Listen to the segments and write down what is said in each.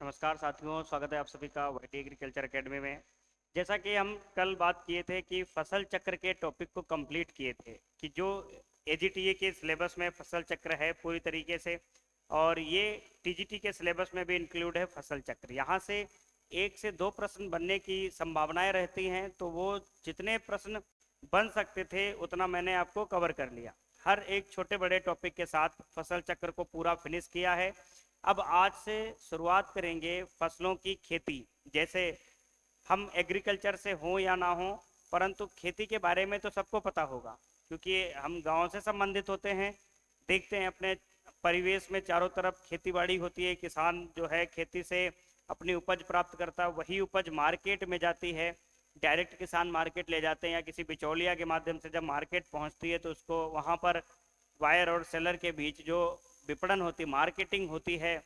नमस्कार साथियों, स्वागत है आप सभी का वाईटी एग्रीकल्चर एकेडमी में। जैसा कि हम कल बात किए थे कि फसल चक्र के टॉपिक को कंप्लीट किए थे कि जो एजीटीए के सिलेबस में फसल चक्र है पूरी तरीके से, और ये टीजीटी के सिलेबस में भी इंक्लूड है फसल चक्र। यहाँ से 1 से 2 प्रश्न बनने की संभावनाएं रहती हैं, तो वो जितने प्रश्न बन सकते थे उतना मैंने आपको कवर कर लिया। हर एक छोटे बड़े टॉपिक के साथ फसल चक्र को पूरा फिनिश किया है। अब आज से शुरुआत करेंगे फसलों की खेती। जैसे हम एग्रीकल्चर से हो या ना हो, परंतु खेती के बारे में तो सबको पता होगा, क्योंकि हम गांव से संबंधित होते हैं। देखते हैं अपने परिवेश में चारों तरफ खेती बाड़ी होती है, किसान जो है खेती से अपनी उपज प्राप्त करता है, वही उपज मार्केट में जाती है। डायरेक्ट किसान मार्केट ले जाते हैं या किसी बिचौलिया के माध्यम से जब मार्केट पहुंचती है तो उसको वहां पर बायर और सेलर के बीच जो विपणन होती, मार्केटिंग होती है,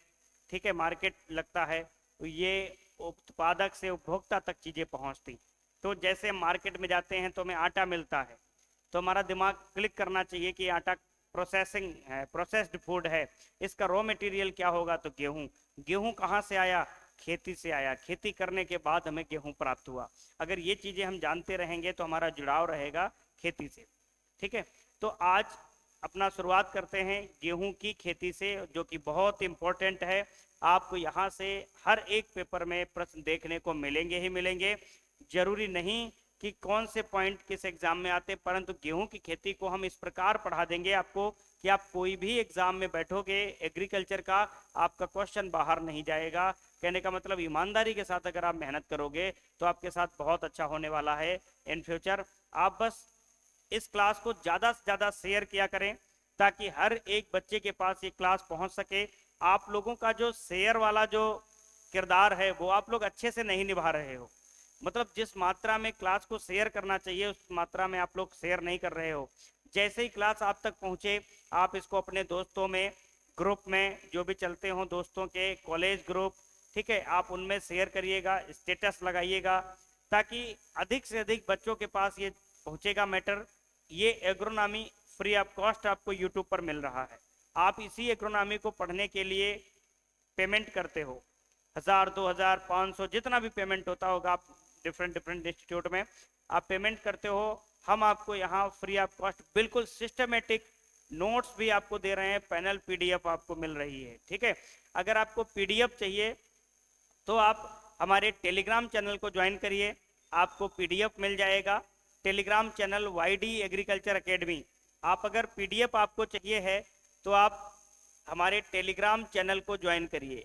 ठीक है, मार्केट लगता है, तो ये उत्पादक से उपभोक्ता तक चीज़ें पहुंचती। तो जैसे मार्केट में जाते हैं तो हमें आटा मिलता है, तो हमारा दिमाग क्लिक करना चाहिए कि आटा प्रोसेसिंग है, प्रोसेस्ड फूड है, इसका रॉ मटेरियल क्या होगा, तो गेहूं। गेहूं कहाँ से आया? खेती से आया। खेती करने के बाद हमें गेहूं प्राप्त हुआ। अगर ये चीज़ें हम जानते रहेंगे तो हमारा जुड़ाव रहेगा खेती से, ठीक है। तो आज अपना शुरुआत करते हैं गेहूं की खेती से, जो कि बहुत इंपॉर्टेंट है। आपको यहाँ से हर एक पेपर में प्रश्न देखने को मिलेंगे ही मिलेंगे। जरूरी नहीं कि कौन से पॉइंट किस एग्जाम में आते, परंतु गेहूं की खेती को हम इस प्रकार पढ़ा देंगे आपको कि आप कोई भी एग्जाम में बैठोगे एग्रीकल्चर का, आपका क्वेश्चन बाहर नहीं जाएगा। कहने का मतलब ईमानदारी के साथ अगर आप मेहनत करोगे तो आपके साथ बहुत अच्छा होने वाला है इन फ्यूचर। आप बस इस क्लास को ज़्यादा से ज़्यादा शेयर किया करें ताकि हर एक बच्चे के पास ये क्लास पहुंच सके। आप लोगों का जो शेयर वाला जो किरदार है वो आप लोग अच्छे से नहीं निभा रहे हो। मतलब जिस मात्रा में क्लास को शेयर करना चाहिए उस मात्रा में आप लोग शेयर नहीं कर रहे हो। जैसे ही क्लास आप तक पहुंचे, आप इसको अपने दोस्तों में, ग्रुप में जो भी चलते हों, दोस्तों के कॉलेज ग्रुप, ठीक है, आप उनमें शेयर करिएगा, स्टेटस लगाइएगा, ताकि अधिक से अधिक बच्चों के पास ये पहुंचेगा मैटर। ये एग्रोनॉमी फ्री ऑफ कॉस्ट आपको यूट्यूब पर मिल रहा है। आप इसी एग्रोनॉमी को पढ़ने के लिए पेमेंट करते हो, 1000, 2000, 500, जितना भी पेमेंट होता होगा, आप डिफरेंट डिफरेंट इंस्टीट्यूट में आप पेमेंट करते हो। हम आपको यहाँ फ्री ऑफ कॉस्ट बिल्कुल सिस्टमेटिक नोट्स भी आपको दे रहे हैं, पैनल पीडीएफ आपको मिल रही है, ठीक है। अगर आपको पीडीएफ चाहिए तो आप हमारे टेलीग्राम चैनल को ज्वाइन करिए, आपको पीडीएफ मिल जाएगा। Telegram channel YD agriculture academy. आप अगर पीडीएफ आपको चाहिए है तो आप हमारे टेलीग्राम चैनल को ज्वाइन करिए,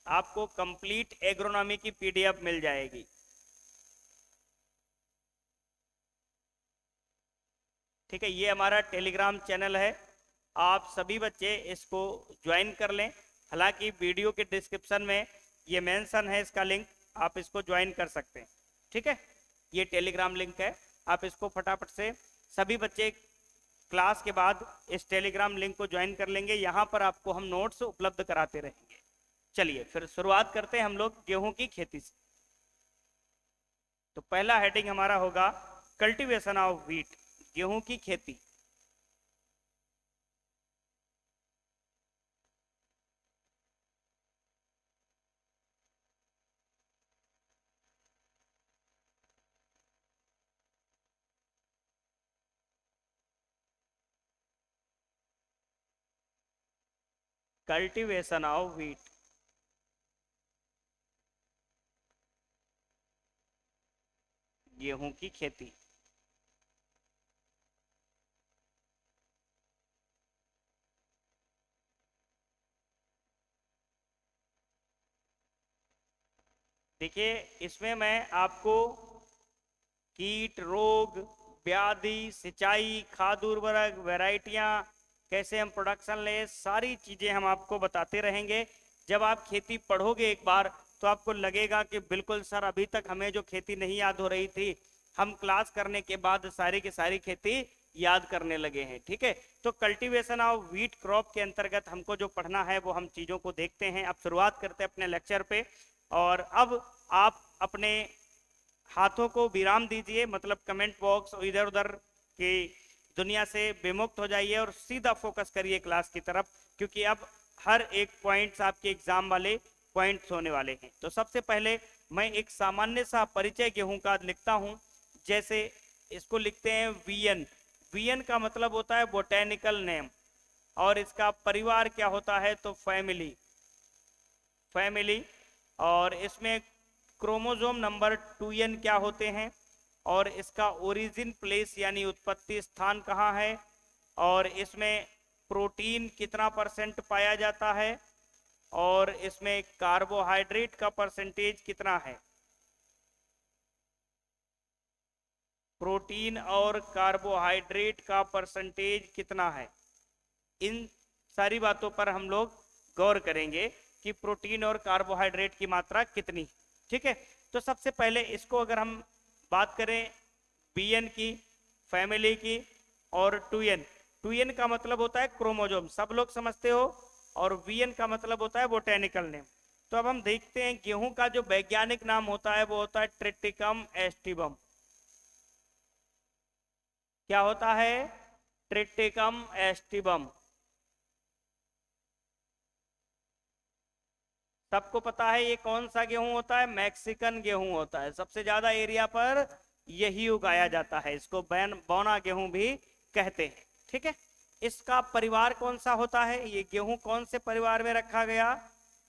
आपको कंप्लीट एग्रोनॉमी की पीडीएफ मिल जाएगी, ठीक है। ये हमारा टेलीग्राम चैनल है, आप सभी बच्चे इसको ज्वाइन कर लें। हालांकि वीडियो के डिस्क्रिप्शन में ये मेंशन है इसका लिंक, आप इसको ज्वाइन कर सकते हैं, ठीक है। ये टेलीग्राम लिंक है, आप इसको फटाफट से सभी बच्चे क्लास के बाद इस टेलीग्राम लिंक को ज्वाइन कर लेंगे। यहाँ पर आपको हम नोट्स उपलब्ध कराते रहेंगे। चलिए फिर शुरुआत करते हैं हम लोग गेहूं की खेती से। तो पहला हेडिंग हमारा होगा कल्टीवेशन ऑफ व्हीट, गेहूं की खेती। कल्टीवेशन ऑफ व्हीट, गेहूं की खेती। देखिए, इसमें मैं आपको कीट, रोग, व्याधि, सिंचाई, खाद उर्वरक, वैरायटियां, कैसे हम प्रोडक्शन ले, सारी चीजें हम आपको बताते रहेंगे। जब आप खेती पढ़ोगे एक बार तो आपको लगेगा कि बिल्कुल सर, अभी तक हमें जो खेती नहीं याद हो रही थी, हम क्लास करने के बाद सारी की सारी खेती याद करने लगे हैं, ठीक है। तो कल्टीवेशन ऑफ व्हीट क्रॉप के अंतर्गत हमको जो पढ़ना है वो हम चीजों को देखते हैं। अब शुरुआत करते हैं अपने लेक्चर पे, और अब आप अपने हाथों को विराम दीजिए, मतलब कमेंट बॉक्स और इधर उधर की दुनिया से विमुक्त हो जाइए और सीधा फोकस करिए क्लास की तरफ, क्योंकि अब हर एक पॉइंट्स आपके एग्जाम वाले पॉइंट्स होने वाले हैं। तो सबसे पहले मैं एक सामान्य सा परिचय गेहूं का लिखता हूं। जैसे इसको लिखते हैं वीएन। वीएन का मतलब होता है बोटेनिकल नेम, और इसका परिवार क्या होता है तो फैमिली। फैमिली, और इसमें क्रोमोसोम नंबर 2n क्या होते हैं, और इसका ओरिजिन प्लेस यानी उत्पत्ति स्थान कहाँ है, और इसमें प्रोटीन कितना परसेंट पाया जाता है, और इसमें कार्बोहाइड्रेट का परसेंटेज कितना है। प्रोटीन और कार्बोहाइड्रेट का परसेंटेज कितना है, इन सारी बातों पर हम लोग गौर करेंगे कि प्रोटीन और कार्बोहाइड्रेट की मात्रा कितनी। ठीक है, तो सबसे पहले इसको अगर हम बात करें बीएन की, फैमिली की, और 2n। 2n का मतलब होता है क्रोमोसोम, सब लोग समझते हो, और वीएन का मतलब होता है बोटेनिकल नेम। तो अब हम देखते हैं गेहूं का जो वैज्ञानिक नाम होता है वो होता है ट्रिटिकम एस्टिबम। क्या होता है, ट्रिटिकम एस्टिबम। सबको पता है ये कौन सा गेहूं होता है, मैक्सिकन गेहूं होता है। सबसे ज्यादा एरिया पर यही उगाया जाता है, इसको बौना गेहूं भी कहते हैं। ठीक है, इसका परिवार कौन सा होता है, ये गेहूं कौन से परिवार में रखा गया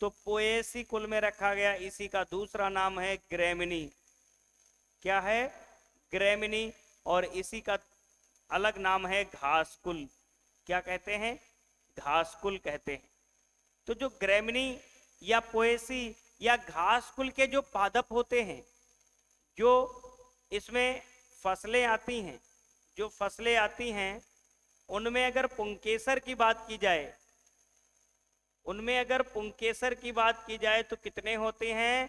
तो पोएसी कुल में रखा गया। इसी का दूसरा नाम है ग्रेमिनी। क्या है, ग्रेमिनी। और इसी का अलग नाम है घासकुल। क्या कहते हैं, घासकुल कहते हैं। तो जो ग्रेमिनी या पोएसी या घासकुल के जो पादप होते हैं, जो इसमें फसलें आती हैं, जो फसलें आती हैं उनमें अगर पुंकेसर की बात की जाए, उनमें अगर पुंकेसर की बात की जाए तो कितने होते हैं,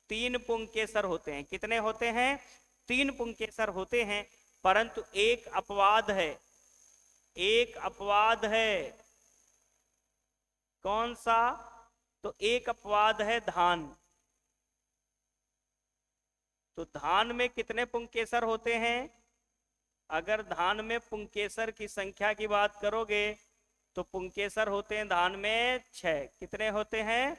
3 पुंकेसर होते हैं। कितने होते हैं, 3 पुंकेसर होते हैं। परंतु एक अपवाद है, एक अपवाद है। कौन सा, तो एक अपवाद है धान। तो धान में कितने पुंकेसर होते हैं, अगर धान में पुंकेसर की संख्या की बात करोगे तो पुंकेसर होते हैं धान में 6। कितने होते हैं,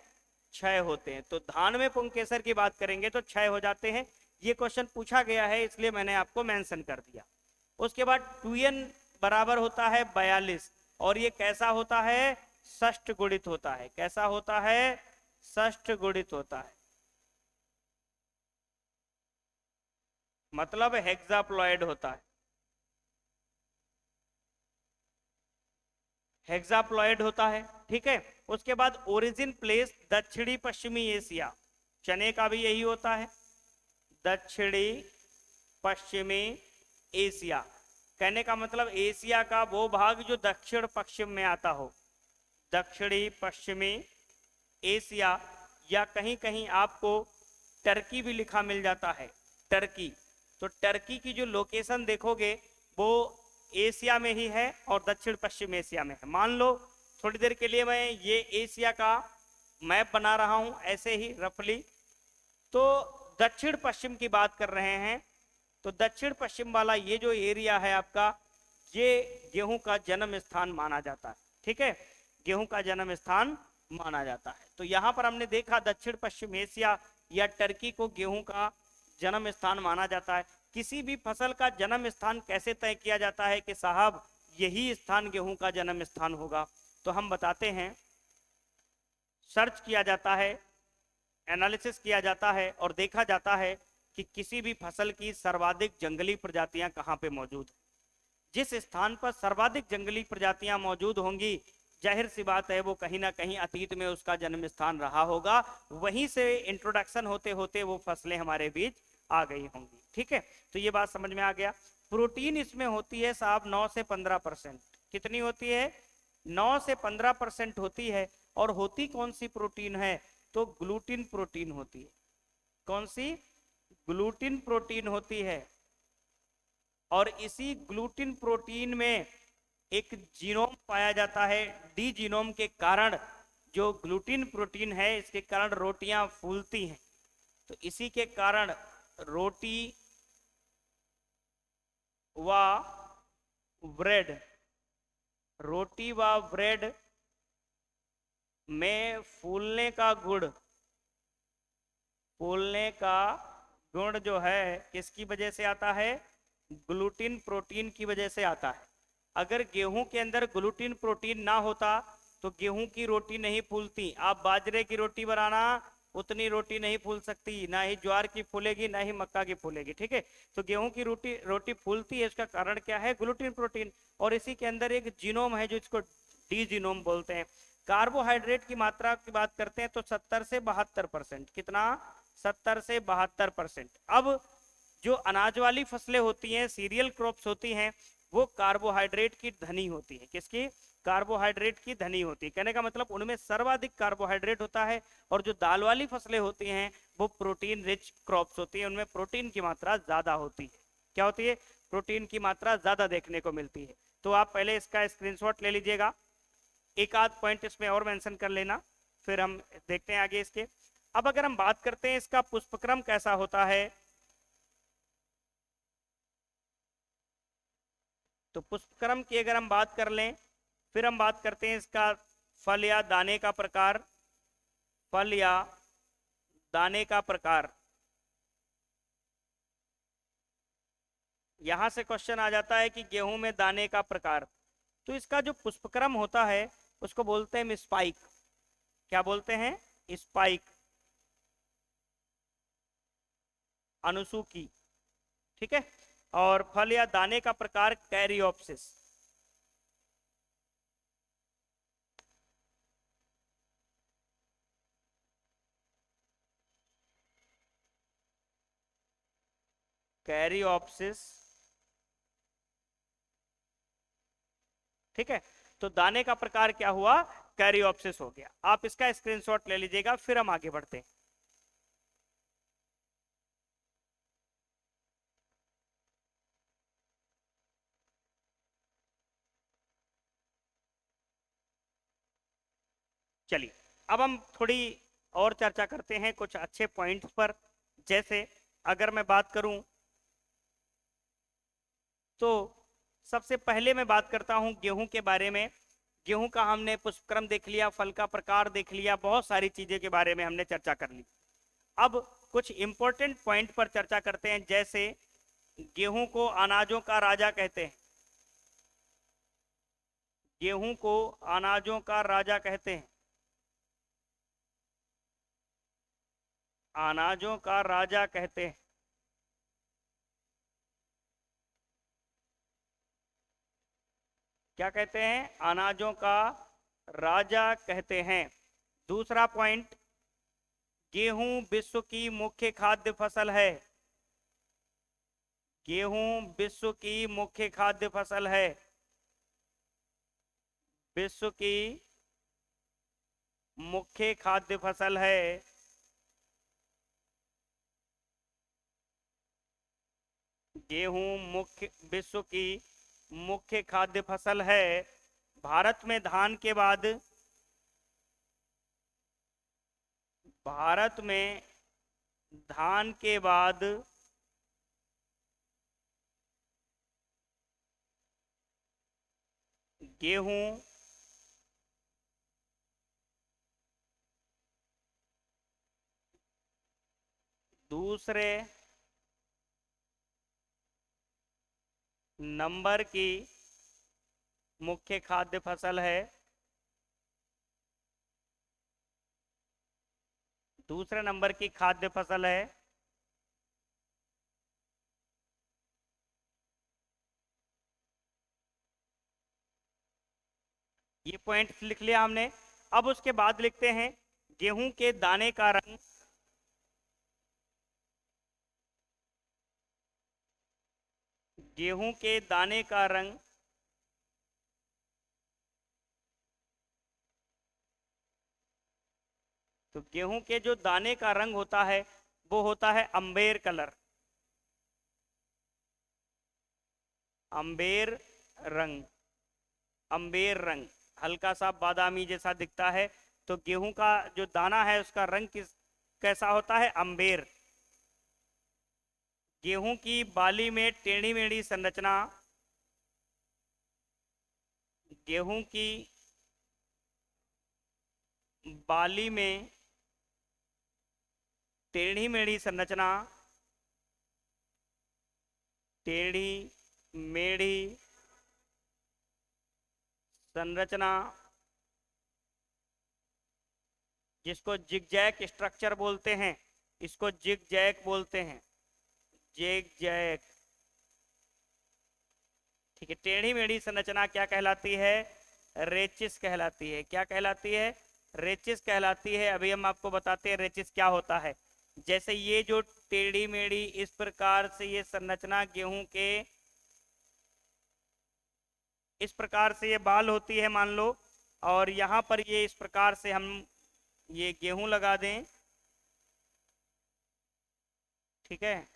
6 होते हैं। तो धान में पुंकेसर की बात करेंगे तो 6 हो जाते हैं। ये क्वेश्चन पूछा गया है इसलिए मैंने आपको मेंशन कर दिया। उसके बाद 2n बराबर होता है 42, और ये कैसा होता है, षष्ठ गुणित होता है। कैसा होता है, षष्ठ गुणित होता है, मतलब हेक्साप्लॉइड होता है। हेक्साप्लॉइड होता है। ठीक है, उसके बाद ओरिजिन प्लेस दक्षिणी पश्चिमी एशिया। चने का भी यही होता है, दक्षिणी पश्चिमी एशिया। कहने का मतलब एशिया का वो भाग जो दक्षिण पश्चिम में आता हो, दक्षिणी पश्चिमी एशिया। या कहीं कहीं आपको टर्की भी लिखा मिल जाता है, टर्की। तो टर्की की जो लोकेशन देखोगे वो एशिया में ही है और दक्षिण पश्चिम एशिया में है। मान लो थोड़ी देर के लिए मैं ये एशिया का मैप बना रहा हूं ऐसे ही रफली, तो दक्षिण पश्चिम की बात कर रहे हैं। तो दक्षिण पश्चिम वाला ये जो एरिया है आपका, ये गेहूं का जन्म स्थान माना जाता है। ठीक है, गेहूं का जन्म स्थान माना जाता है। तो यहां पर हमने देखा दक्षिण पश्चिम एशिया या टर्की को गेहूं का जन्म स्थान माना जाता है। किसी भी फसल का जन्म स्थान कैसे तय किया जाता है कि साहब यही स्थान गेहूं का जन्म स्थान होगा, तो हम बताते हैं, सर्च किया जाता है, एनालिसिस किया जाता है और देखा जाता है कि किसी भी फसल की सर्वाधिक जंगली प्रजातियां कहां पे मौजूद है। जिस स्थान पर सर्वाधिक जंगली प्रजातियां मौजूद होंगी, जाहिर सी बात है वो कहीं ना कहीं अतीत में उसका जन्म स्थान रहा होगा। वहीं से इंट्रोडक्शन होते होते वो फसलें हमारे बीच आ गई होंगी। ठीक है, तो ये बात समझ में आ गया। प्रोटीन इसमें होती है साहब 9 से 15%। कितनी होती है, 9 से 15% होती है। और होती कौन सी प्रोटीन है, तो ग्लूटिन प्रोटीन होती है। कौन सी, ग्लूटिन प्रोटीन होती है। और इसी ग्लूटिन प्रोटीन में एक जीनोम पाया जाता है, डी जीनोम के कारण जो ग्लूटिन प्रोटीन है इसके कारण रोटियां फूलती हैं। तो इसी के कारण रोटी व ब्रेड, रोटी व ब्रेड में फूलने का गुण, फूलने का गुण जो है किसकी वजह से आता है? ग्लूटीन प्रोटीन की वजह से आता है। अगर गेहूं के अंदर ग्लूटीन प्रोटीन ना होता तो गेहूं की रोटी नहीं फूलती। आप बाजरे की रोटी बनाना, उतनी रोटी नहीं फूल सकती, ना ही ज्वार की फूलेगी ना ही मक्का की फूलेगी। ठीक है, तो गेहूं की रोटी रोटी फूलती है, इसका कारण क्या है? Gluten protein. और इसी के अंदर एक जीनोम है जो इसको डी जीनोम बोलते हैं। कार्बोहाइड्रेट की मात्रा की बात करते हैं तो 70 से 72%। कितना? 70 से 72%। अब जो अनाज वाली फसलें होती हैं, सीरियल क्रॉप्स होती हैं, वो कार्बोहाइड्रेट की धनी होती है। किसकी? कार्बोहाइड्रेट की धनी होती है। कहने का मतलब उनमें सर्वाधिक कार्बोहाइड्रेट होता है। और जो दाल वाली फसलें होती हैं वो प्रोटीन रिच क्रॉप्स होती हैं, उनमें प्रोटीन की मात्रा ज्यादा होती है। क्या होती है? प्रोटीन की मात्रा ज्यादा देखने को मिलती है। तो आप पहले इसका स्क्रीनशॉट ले लीजिएगा, एक आध पॉइंट इसमें और मेंशन कर लेना, फिर हम देखते हैं आगे इसके। अब अगर हम बात करते हैं इसका पुष्पक्रम कैसा होता है, तो पुष्पक्रम की अगर हम बात कर लें, फिर हम बात करते हैं इसका फल या दाने का प्रकार। फल या दाने का प्रकार, यहां से क्वेश्चन आ जाता है कि गेहूं में दाने का प्रकार। तो इसका जो पुष्पक्रम होता है उसको बोलते हैं स्पाइक। क्या बोलते हैं? स्पाइक, अनुसूकी। ठीक है। और फल या दाने का प्रकार कैरियोप्सिस। कैरियोप्सिस। ठीक है, तो दाने का प्रकार क्या हुआ? कैरियोप्सिस हो गया। आप इसका स्क्रीनशॉट ले लीजिएगा, फिर हम आगे बढ़ते हैं। चलिए, अब हम थोड़ी और चर्चा करते हैं कुछ अच्छे पॉइंट्स पर। जैसे अगर मैं बात करूं तो सबसे पहले मैं बात करता हूं गेहूं के बारे में। गेहूं का हमने पुष्पक्रम देख लिया, फल का प्रकार देख लिया, बहुत सारी चीजें के बारे में हमने चर्चा कर ली। अब कुछ इंपॉर्टेंट पॉइंट पर चर्चा करते हैं। जैसे गेहूं को अनाजों का राजा कहते हैं। गेहूं को अनाजों का राजा कहते हैं। अनाजों का राजा कहते हैं। क्या कहते हैं? अनाजों का राजा कहते हैं। दूसरा पॉइंट, गेहूं विश्व की मुख्य खाद्य फसल है। गेहूं विश्व की मुख्य खाद्य फसल है। विश्व की मुख्य खाद्य फसल है। गेहूं मुख्य विश्व की मुख्य खाद्य फसल है। भारत में धान के बाद, भारत में धान के बाद गेहूं दूसरे नंबर की मुख्य खाद्य फसल है। दूसरे नंबर की खाद्य फसल है। ये पॉइंट लिख लिया हमने। अब उसके बाद लिखते हैं गेहूं के दाने का रंग। गेहूं के दाने का रंग, तो गेहूं के जो दाने का रंग होता है वो होता है अंबेर कलर। अंबेर रंग, अंबेर रंग, हल्का सा बादामी जैसा दिखता है। तो गेहूं का जो दाना है उसका रंग कैसा होता है? अंबेर। गेहूं की बाली में टेढ़ी मेढ़ी संरचना। गेहूं की बाली में टेढ़ी मेढ़ी संरचना, टेढ़ी मेढ़ी संरचना जिसको जिगजैग स्ट्रक्चर बोलते हैं, इसको जिगजैग बोलते हैं, जिगजैग। ठीक है, टेढ़ी मेढ़ी संरचना क्या कहलाती है? रेचिस कहलाती है। क्या कहलाती है? रेचिस कहलाती है। अभी हम आपको बताते हैं रेचिस क्या होता है। जैसे ये जो टेढ़ी मेढ़ी इस प्रकार से ये संरचना गेहूं के इस प्रकार से ये बाल होती है मान लो, और यहाँ पर ये इस प्रकार से हम ये गेहूं लगा दें, ठीक है।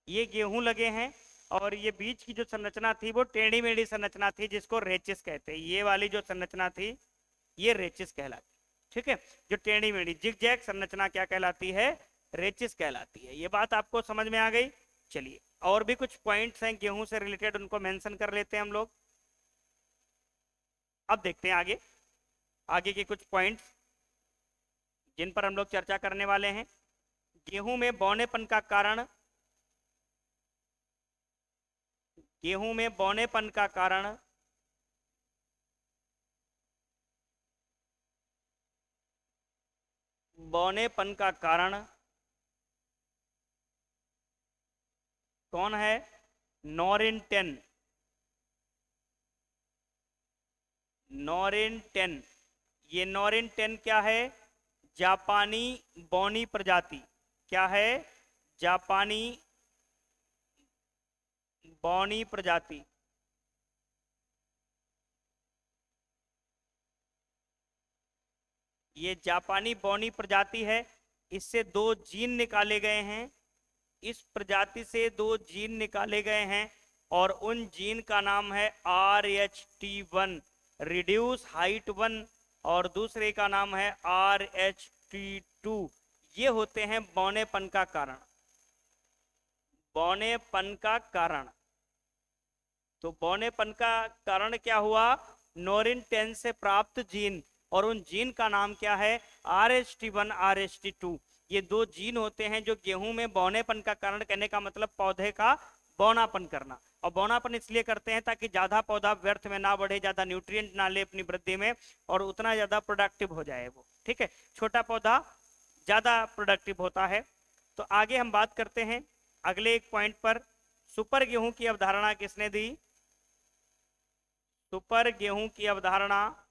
ये गेहूं लगे हैं और ये बीच की जो संरचना थी वो टेढ़ी मेढ़ी संरचना थी जिसको रेचिस कहते हैं। ये वाली जो संरचना थी ये रेचिस कहलाती, ठीक है। जो टेढ़ी मेढ़ी जिगजैग संरचना क्या कहलाती है? रेचिस कहलाती है। ये बात आपको समझ में आ गई। चलिए, और भी कुछ पॉइंट्स हैं गेहूं से रिलेटेड, उनको मेंशन कर लेते हैं हम लोग। अब देखते हैं आगे आगे के कुछ पॉइंट्स जिन पर हम लोग चर्चा करने वाले हैं। गेहूं में बौनेपन का कारण, गेहूं में बौनेपन का कारण बौनेपन का कारण कौन है? नॉरिन 10। नॉरिन 10, ये नॉरिन 10 क्या है? जापानी बौनी प्रजाति। क्या है? जापानी बौनी प्रजाति। ये जापानी बौनी प्रजाति है। इससे 2 जीन निकाले गए हैं। इस प्रजाति से 2 जीन निकाले गए हैं और उन जीन का नाम है RH1 रिड्यूस हाइट 1 और दूसरे का नाम है RH2। ये होते हैं बौनेपन का कारण। बौनेपन का कारण, तो बौनेपन का कारण क्या हुआ? नॉरिन 10 से प्राप्त जीन, और उन जीन का नाम क्या है? RH1 RH2। ये 2 जीन होते हैं जो गेहूं में बौनेपन का कारण, कहने का मतलब पौधे का बौनापन करना। और बौनापन इसलिए करते हैं ताकि ज्यादा पौधा व्यर्थ में ना बढ़े, ज्यादा न्यूट्रिएंट ना ले अपनी वृद्धि में, और उतना ज्यादा प्रोडक्टिव हो जाए वो, ठीक है। छोटा पौधा ज्यादा प्रोडक्टिव होता है। तो आगे हम बात करते हैं अगले एक पॉइंट पर। सुपर गेहूं की अवधारणा किसने दी? सुपर गेहूं की अवधारणा,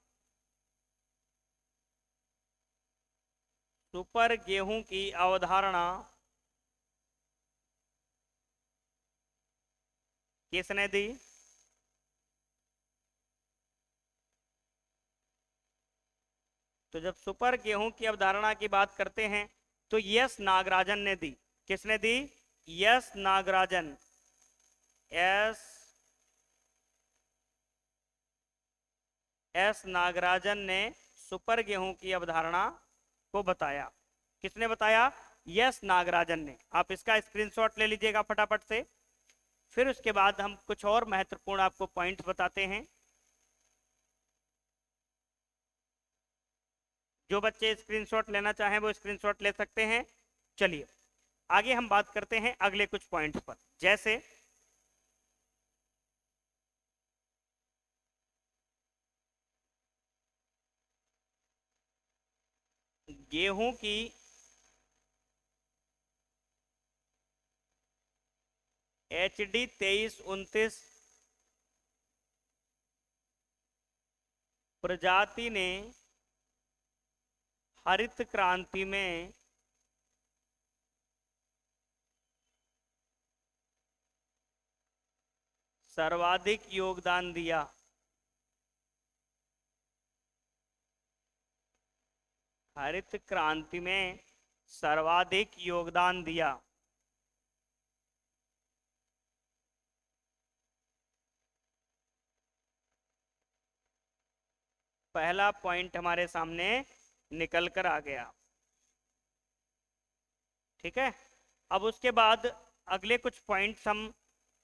सुपर गेहूं की अवधारणा किसने दी? तो जब सुपर गेहूं की अवधारणा की बात करते हैं तो यस नागराजन ने दी। किसने दी? यस नागराजन। एस नागराजन ने सुपर गेहूं की अवधारणा को बताया। किसने बताया? यस नागराजन ने। आप इसका स्क्रीनशॉट ले लीजिएगा फटाफट से। फिर उसके बाद हम कुछ और महत्वपूर्ण आपको पॉइंट्स बताते हैं। जो बच्चे स्क्रीनशॉट लेना चाहें वो स्क्रीनशॉट ले सकते हैं। चलिए आगे हम बात करते हैं अगले कुछ पॉइंट्स पर। जैसे गेहूं की HD 2329 प्रजाति ने हरित क्रांति में सर्वाधिक योगदान दिया। हरित क्रांति में सर्वाधिक योगदान दिया। पहला पॉइंट हमारे सामने निकल कर आ गया। ठीक है, अब उसके बाद अगले कुछ पॉइंट्स हम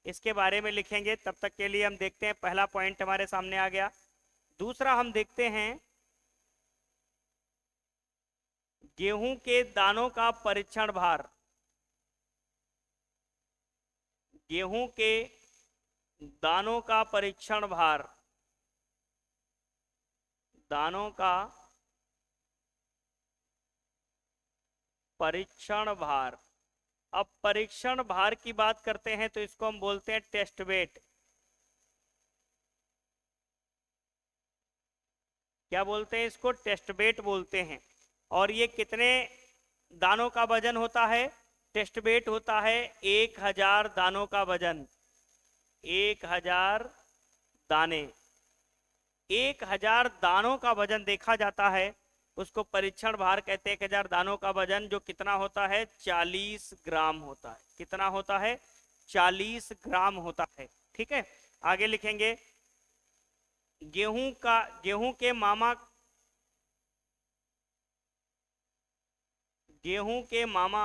इसके बारे में लिखेंगे। तब तक के लिए हम देखते हैं, पहला पॉइंट हमारे सामने आ गया। दूसरा हम देखते हैं गेहूं के दानों का परीक्षण भार। गेहूं के दानों का परीक्षण भार, दानों का परीक्षण भार। अब परीक्षण भार की बात करते हैं तो इसको हम बोलते हैं टेस्ट वेट। क्या बोलते हैं इसको? टेस्ट वेट बोलते हैं। और ये कितने दानों का वजन होता है? टेस्ट वेट होता है 1000 दानों का वजन। 1000 दाने, 1000 दानों का वजन देखा जाता है, उसको परीक्षण भार कहते हैं। 1000 दानों का वजन जो कितना होता है? 40 ग्राम होता है। कितना होता है? 40 ग्राम होता है। ठीक है, आगे लिखेंगे गेहूं के मामा, गेहूं के मामा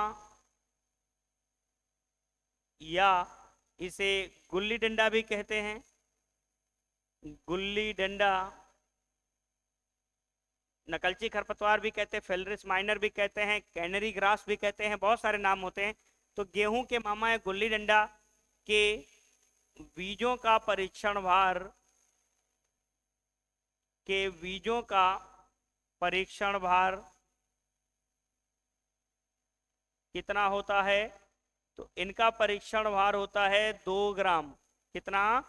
या इसे गुल्ली डंडा भी कहते हैं। गुल्ली डंडा, नकलची खरपतवार भी कहते हैं, फेलरिस माइनर भी कहते हैं, कैनरी ग्रास भी कहते हैं, बहुत सारे नाम होते हैं। तो गेहूं के मामा या गुल्ली डंडा के बीजों का परीक्षण भार, के बीजों का परीक्षण भार कितना होता है? तो इनका परीक्षण भार होता है 2 ग्राम। कितना?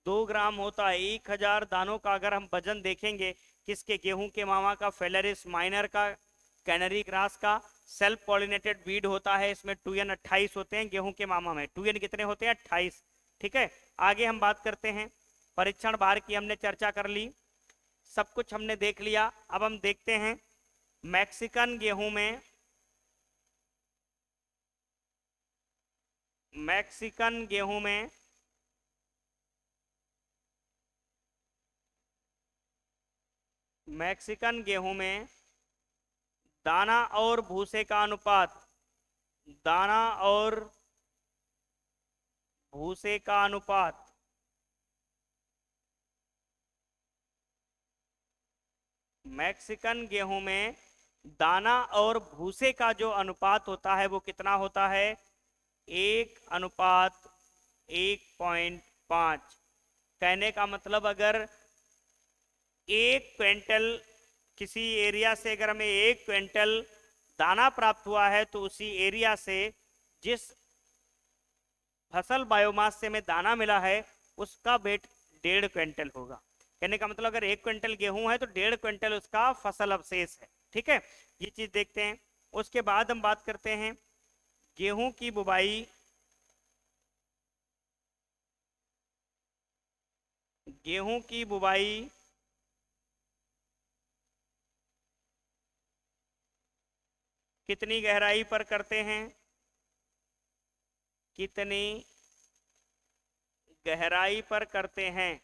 2 ग्राम होता है। 1000 दानों का अगर हम वजन देखेंगे, किसके? गेहूं के मामा का, फेलरिस माइनर का, कैनरी ग्रास का। सेल्फ पॉलिनेटेड बीड होता है, इसमें 2n 28 होते हैं। गेहूं के मामा में 2n कितने होते हैं? 28। ठीक है, आगे हम बात करते हैं। परीक्षण भार की हमने चर्चा कर ली, सब कुछ हमने देख लिया। अब हम देखते हैं मैक्सिकन गेहूं में, मैक्सिकन गेहूं में मैक्सिकन गेहूं में दाना और भूसे का अनुपात, दाना और भूसे का अनुपात मैक्सिकन गेहूं में दाना और भूसे का जो अनुपात होता है वो कितना होता है? 1:1.5। कहने का मतलब अगर 1 क्विंटल, किसी एरिया से अगर हमें 1 क्विंटल दाना प्राप्त हुआ है, तो उसी एरिया से जिस फसल बायोमास से हमें दाना मिला है उसका वेट 1.5 क्विंटल होगा। कहने का मतलब अगर 1 क्विंटल गेहूं है तो 1.5 क्विंटल उसका फसल अवशेष है। ठीक है, ये चीज देखते हैं। उसके बाद हम बात करते हैं गेहूं की बुवाई, गेहूं की बुवाई कितनी गहराई पर करते हैं? कितनी गहराई पर करते हैं?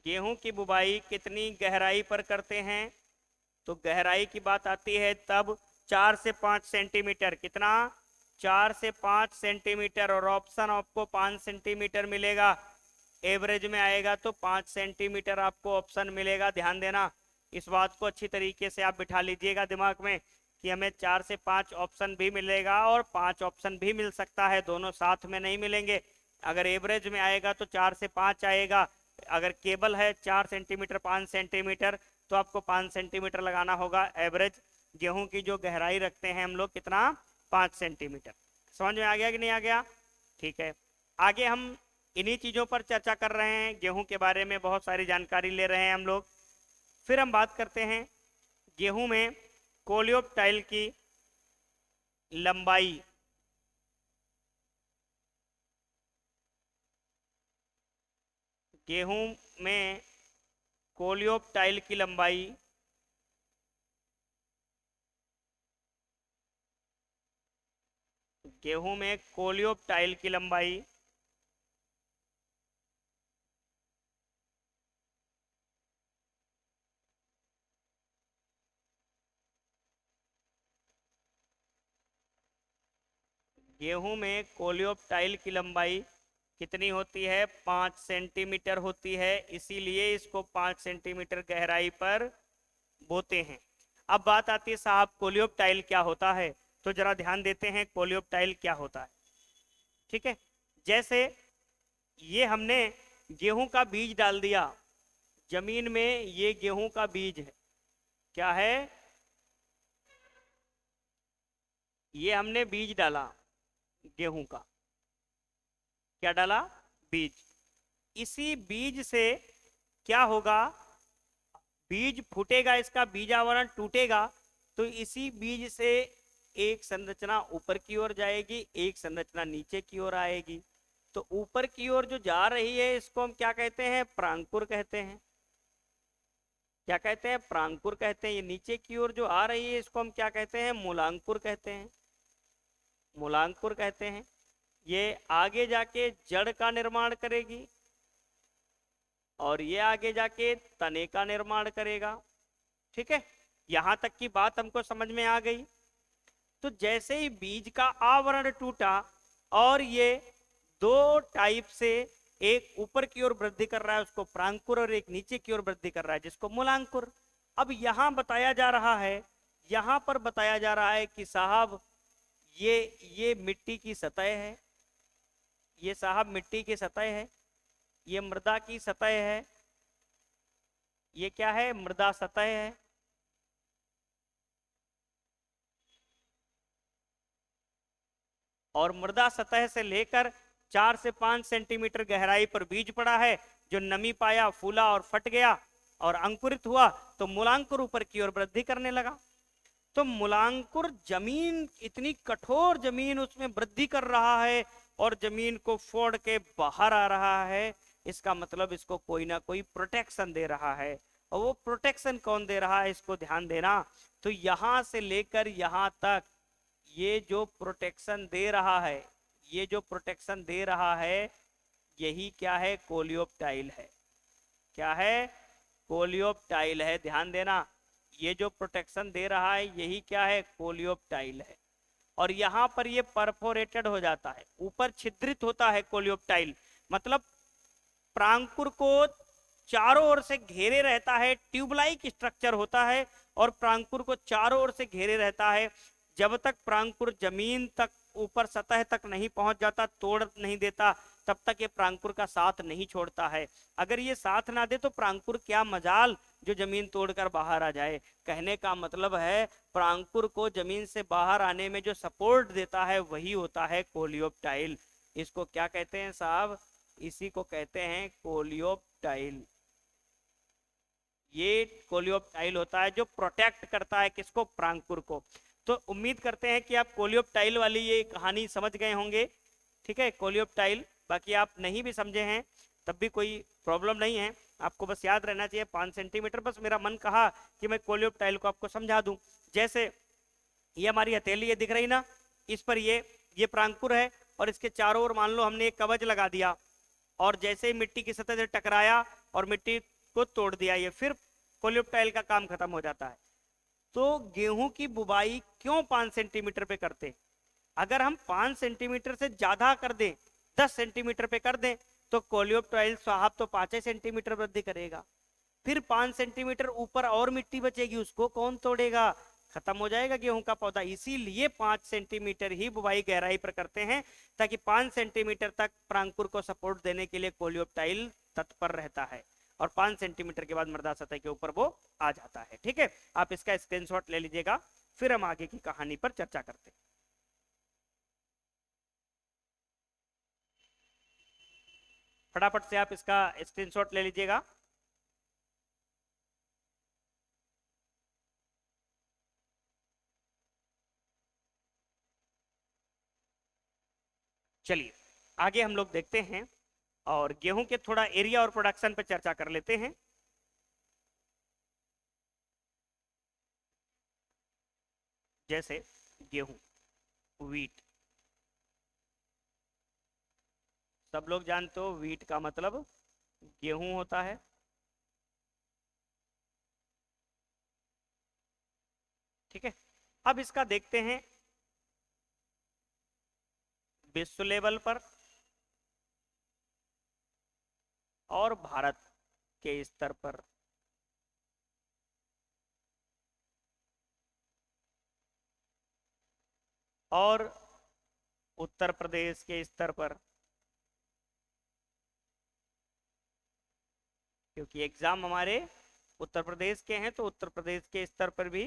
गेहूं की बुवाई कितनी गहराई पर करते हैं? तो गहराई की बात आती है तब 4 से 5 सेंटीमीटर। कितना? 4 से 5 सेंटीमीटर। और ऑप्शन आपको 5 सेंटीमीटर मिलेगा। एवरेज में आएगा तो 5 सेंटीमीटर आपको ऑप्शन मिलेगा। ध्यान देना, इस बात को अच्छी तरीके से आप बिठा लीजिएगा दिमाग में कि हमें 4 से 5 ऑप्शन भी मिलेगा और 5 ऑप्शन भी मिल सकता है, दोनों साथ में नहीं मिलेंगे। अगर एवरेज में आएगा तो 4 से 5 आएगा। अगर केबल है 4 सेंटीमीटर 5 सेंटीमीटर तो आपको 5 सेंटीमीटर लगाना होगा। एवरेज गेहूं की जो गहराई रखते हैं हम लोग, कितना? 5 सेंटीमीटर। समझ में आ गया कि नहीं आ गया? ठीक है, आगे हम इन्हीं चीजों पर चर्चा कर रहे हैं, गेहूं के बारे में बहुत सारी जानकारी ले रहे हैं हम लोग। फिर हम बात करते हैं गेहूं में कोलियोप्टाइल की लंबाई। गेहूं में कोलियोप्टाइल की लंबाई गेहूं में कोलियोप्टाइल की लंबाई गेहूं में कोलियोप्टाइल की लंबाई कितनी होती है? 5 सेंटीमीटर होती है, इसीलिए इसको 5 सेंटीमीटर गहराई पर बोते हैं। अब बात आती है साहब कोलियोप्टाइल क्या होता है, तो जरा ध्यान देते हैं कोलियोप्टाइल क्या होता है। ठीक है, जैसे ये हमने गेहूं का बीज डाल दिया जमीन में, ये गेहूं का बीज है, क्या है? ये हमने बीज डाला गेहूं का, क्या डाला? बीज। इसी बीज से क्या होगा? बीज फूटेगा, इसका बीजावरण टूटेगा, तो इसी बीज से एक संरचना ऊपर की ओर जाएगी, एक संरचना नीचे की ओर आएगी। तो ऊपर की ओर जो जा रही है इसको हम क्या कहते हैं? प्रांकुर कहते हैं। क्या कहते हैं? प्रांकुर कहते हैं। ये नीचे की ओर जो आ रही है इसको हम क्या कहते हैं? मूलांकुर कहते हैं। मूलांकुर कहते हैं। ये आगे जाके जड़ का निर्माण करेगी और ये आगे जाके तने का निर्माण करेगा। ठीक है, यहां तक की बात हमको समझ में आ गई। तो जैसे ही बीज का आवरण टूटा और ये दो टाइप से, एक ऊपर की ओर वृद्धि कर रहा है उसको प्रांकुर, और एक नीचे की ओर वृद्धि कर रहा है जिसको मूलांकुर। अब यहां बताया जा रहा है, यहां पर बताया जा रहा है कि साहब ये मिट्टी की सतह है, ये साहब मिट्टी की सतह है, ये मृदा की सतह है, ये क्या है? मृदा सतह है। और मृदा सतह से लेकर 4 से 5 सेंटीमीटर गहराई पर बीज पड़ा है, जो नमी पाया, फूला और फट गया और अंकुरित हुआ, तो मूलांकुर ऊपर की ओर वृद्धि करने लगा। तो मूलांकुर जमीन, इतनी कठोर जमीन उसमें वृद्धि कर रहा है और जमीन को फोड़ के बाहर आ रहा है। इसका मतलब इसको कोई ना कोई प्रोटेक्शन दे रहा है, और वो प्रोटेक्शन कौन दे रहा है इसको ध्यान देना। तो यहां से लेकर यहां तक ये जो प्रोटेक्शन दे रहा है, ये जो प्रोटेक्शन दे रहा है, यही क्या है? कोलियोप्टाइल है। क्या है? कोलियोप्टाइल है। ध्यान देना, ये जो प्रोटेक्शन दे रहा है यही क्या है? कोलियोप्टाइल है। और यहां पर ये परफोरेटेड हो जाता है, ऊपर छिद्रित होता है कोलियोप्टाइल, मतलब प्रांकुर को चारों ओर से घेरे रहता है, ट्यूबलाइक स्ट्रक्चर होता है और प्रांकुर को चारों ओर से घेरे रहता है। जब तक प्रांकुर जमीन तक, ऊपर सतह तक नहीं पहुंच जाता, तोड़ नहीं देता, तब तक ये प्रांकुर का साथ नहीं छोड़ता है। अगर ये साथ ना दे तो प्रांकुर क्या मजाल जो जमीन तोड़कर बाहर आ जाए। कहने का मतलब है प्रांकुर को जमीन से बाहर आने में जो सपोर्ट देता है वही होता है कोलियोप्टाइल। इसको क्या कहते हैं साहब? इसी को कहते हैं कोलियोप्टाइल। ये कोलियोप्टाइल होता है जो प्रोटेक्ट करता है किसको? प्रांकुर को। तो उम्मीद करते हैं कि आप कोलियोप्टाइल वाली ये कहानी समझ गए होंगे। ठीक है, कोलियोप्टाइल। बाकी आप नहीं भी समझे हैं तब भी कोई प्रॉब्लम नहीं है, आपको बस याद रहना चाहिए 5 सेंटीमीटर। बस मेरा मन कहा कि मैं कोलियोप्टाइल को आपको समझा दूं। जैसे ये हमारी हथेली ये दिख रही ना, इस पर ये प्रांकुर है और इसके चारों ओर मान लो हमने एक कवच लगा दिया, और जैसे ही मिट्टी की सतह से टकराया और मिट्टी को तोड़ दिया, ये फिर कोलियोप्टाइल का काम खत्म हो जाता है। तो गेहूं की बुवाई क्यों 5 सेंटीमीटर पे करते? अगर हम 5 सेंटीमीटर से ज्यादा कर दें, 10 सेंटीमीटर पे कर दें, तो कोलियोप्टाइल साहब तो 5 सेंटीमीटर वृद्धि करेगा। फिर 5 सेंटीमीटर ऊपर और मिट्टी बचेगी, उसको कौन तोड़ेगा? खत्म हो जाएगा गेहूं का पौधा। इसीलिए 5 सेंटीमीटर ही बुवाई गहराई पर करते हैं, ताकि 5 सेंटीमीटर तक प्रांकुर को सपोर्ट देने के लिए कोलियोप्टाइल तत्पर रहता है, और 5 सेंटीमीटर के बाद मृदा सतह के ऊपर वो आ जाता है। ठीक है, आप इसका स्क्रीनशॉट ले लीजिएगा, फिर हम आगे की कहानी पर चर्चा करते हैं। फटाफट से आप इसका स्क्रीनशॉट ले लीजिएगा। चलिए आगे हम लोग देखते हैं और गेहूं के थोड़ा एरिया और प्रोडक्शन पर चर्चा कर लेते हैं। जैसे गेहूं, वीट, सब लोग जानते हो वीट का मतलब गेहूं होता है। ठीक है, अब इसका देखते हैं विश्व लेवल पर और भारत के स्तर पर। और उत्तर प्रदेश के स्तर पर, क्योंकि एग्जाम हमारे उत्तर प्रदेश के हैं तो उत्तर प्रदेश के स्तर पर भी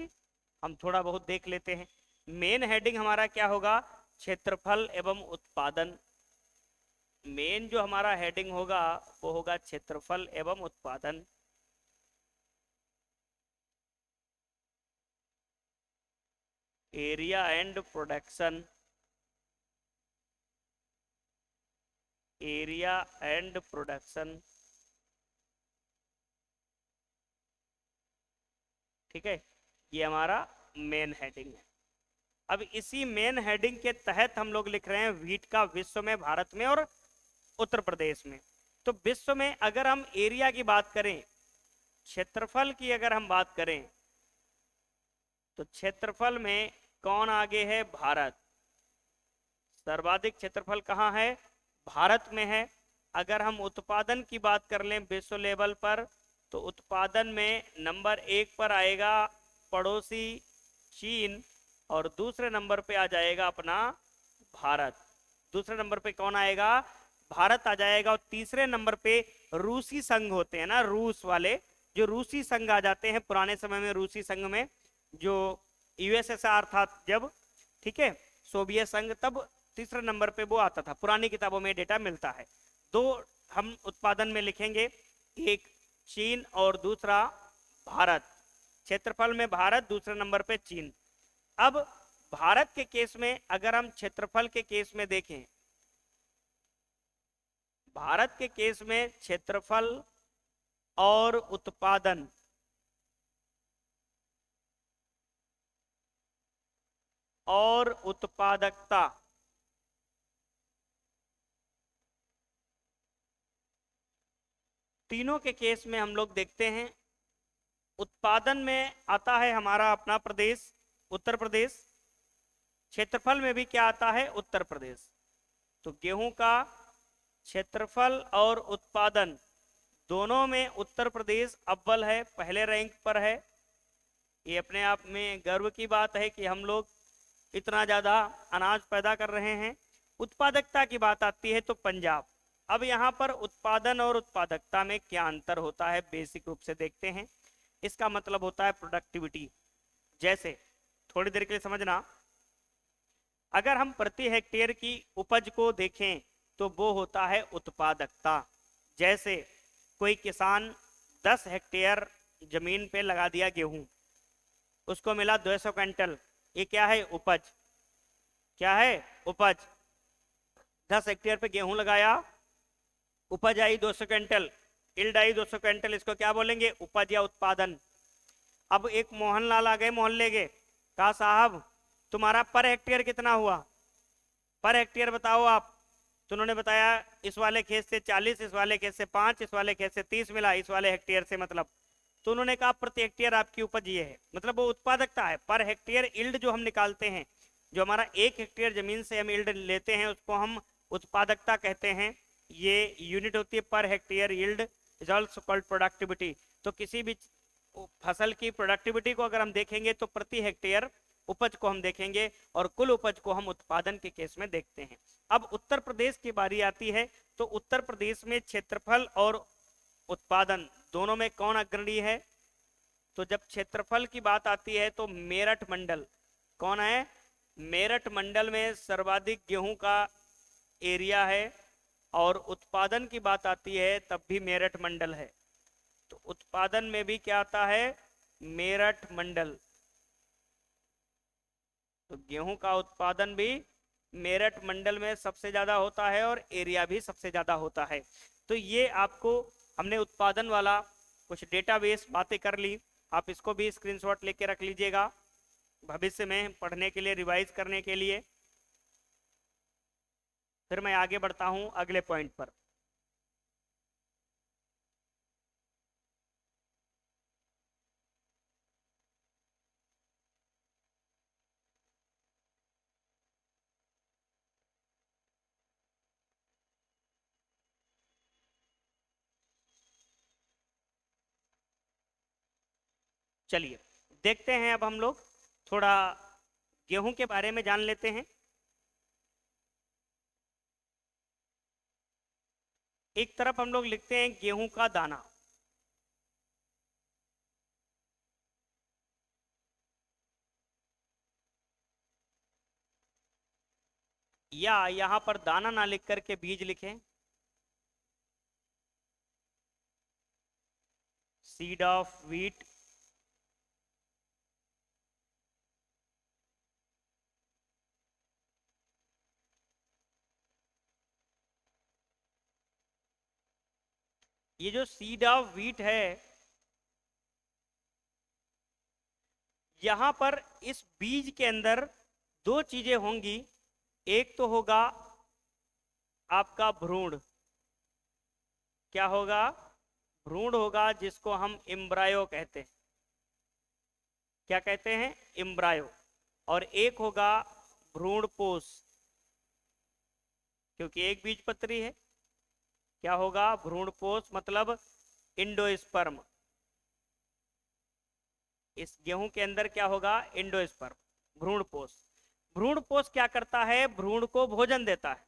हम थोड़ा बहुत देख लेते हैं। मेन हेडिंग हमारा क्या होगा? क्षेत्रफल एवं उत्पादन। मेन जो हमारा हेडिंग होगा वो होगा क्षेत्रफल एवं उत्पादन। Area and production, area and production, ठीक है, ये हमारा मेन हेडिंग है। अब इसी मेन हेडिंग के तहत हम लोग लिख रहे हैं वीट का विश्व में, भारत में और उत्तर प्रदेश में। तो विश्व में अगर हम एरिया की बात करें, क्षेत्रफल की अगर हम बात करें, तो क्षेत्रफल में कौन आगे है? भारत। सर्वाधिक क्षेत्रफल कहाँ है? भारत में है। अगर हम उत्पादन की बात कर लें विश्व लेवल पर, तो उत्पादन में नंबर 1 पर आएगा पड़ोसी चीन, और दूसरे नंबर पे आ जाएगा अपना भारत। दूसरे नंबर पे कौन आएगा? भारत आ जाएगा। और तीसरे नंबर पे रूसी संघ होते हैं ना, रूस वाले, जो रूसी संघ आ जाते हैं पुराने समय में। रूसी संघ में जो यूएसएसआर था जब, ठीक है, सोवियत संघ, तब तीसरे नंबर पे वो आता था, पुरानी किताबों में डेटा मिलता है। दो हम उत्पादन में लिखेंगे, एक चीन और दूसरा भारत। क्षेत्रफल में भारत, दूसरे नंबर पे चीन। अब भारत के केस में अगर हम क्षेत्रफल के केस में देखें, भारत के केस में क्षेत्रफल और उत्पादन, और उत्पादकता, तीनों के केस में हम लोग देखते हैं। उत्पादन में आता है हमारा अपना प्रदेश उत्तर प्रदेश, क्षेत्रफल में भी क्या आता है? उत्तर प्रदेश। तो गेहूं का क्षेत्रफल और उत्पादन दोनों में उत्तर प्रदेश अव्वल है, पहले रैंक पर है। ये अपने आप में गर्व की बात है कि हम लोग इतना ज्यादा अनाज पैदा कर रहे हैं। उत्पादकता की बात आती है तो पंजाब। अब यहाँ पर उत्पादन और उत्पादकता में क्या अंतर होता है बेसिक रूप से देखते हैं। इसका मतलब होता है प्रोडक्टिविटी। जैसे थोड़ी देर के लिए समझना, अगर हम प्रति हेक्टेयर की उपज को देखें तो वो होता है उत्पादकता। जैसे कोई किसान 10 हेक्टेयर जमीन पे लगा दिया गेहूं, उसको मिला 200 क्विंटल, ये क्या है? उपज। क्या है? उपज। 10 हेक्टेयर पे गेहूं लगाया, उपज आई 200 क्विंटल, इल्ड आई 200 क्विंटल, इसको क्या बोलेंगे? उपज या उत्पादन। अब एक मोहनलाल आ गए मोहल्ले के, कहा साहब तुम्हारा पर हेक्टेयर कितना हुआ? पर हेक्टेयर बताओ आप। तो उन्होंने बताया इस वाले खेत से 40, इस वाले खेत से 5, इस वाले खेत से 30 मिला, इस वाले हेक्टेयर से मतलब। तो उन्होंने कहा प्रति हेक्टेयर आपकी उपज ये है, मतलब वो उत्पादकता है। पर हेक्टेयर इल्ड जो हम निकालते हैं, जो हमारा 1 हेक्टेयर जमीन से हम इल्ड लेते हैं, उसको हम उत्पादकता कहते हैं। ये यूनिट होती है per hectare yield is also called productivity. तो किसी भी फसल की प्रोडक्टिविटी को अगर हम देखेंगे तो प्रति हेक्टेयर उपज को हम देखेंगे, और कुल उपज को हम उत्पादन के केस में देखते हैं। अब उत्तर प्रदेश की बारी आती है, तो उत्तर प्रदेश में क्षेत्रफल और उत्पादन दोनों में कौन अग्रणी है? तो जब क्षेत्रफल की बात आती है तो मेरठ मंडल कौन है? मेरठ मंडल में सर्वाधिक गेहूं का एरिया है। और उत्पादन की बात आती है तब भी मेरठ मंडल है। तो उत्पादन में भी क्या आता है? मेरठ मंडल। तो गेहूं का उत्पादन भी मेरठ मंडल में सबसे ज्यादा होता है और एरिया भी सबसे ज्यादा होता है। तो ये आपको हमने उत्पादन वाला कुछ डेटाबेस बातें कर ली, आप इसको भी स्क्रीनशॉट लेके रख लीजिएगा भविष्य में पढ़ने के लिए, रिवाइज करने के लिए। फिर मैं आगे बढ़ता हूं अगले पॉइंट पर। चलिए देखते हैं, अब हम लोग थोड़ा गेहूं के बारे में जान लेते हैं। एक तरफ हम लोग लिखते हैं गेहूं का दाना, या यहां पर दाना ना लिख करके बीज लिखें, सीड ऑफ व्हीट। ये जो सीड ऑफ व्हीट है, यहां पर इस बीज के अंदर दो चीजें होंगी। एक तो होगा आपका भ्रूण, क्या होगा? भ्रूण होगा, जिसको हम एम्ब्रायो कहते हैं। क्या कहते हैं? एम्ब्रायो। और एक होगा भ्रूणपोष, क्योंकि एक बीजपत्री है। क्या होगा? भ्रूणपोष मतलब इंडोस्पर्म। इस गेहूं के अंदर क्या होगा? इंडोस्पर्म, भ्रूणपोष। भ्रूणपोष क्या करता है? भ्रूण को भोजन देता है।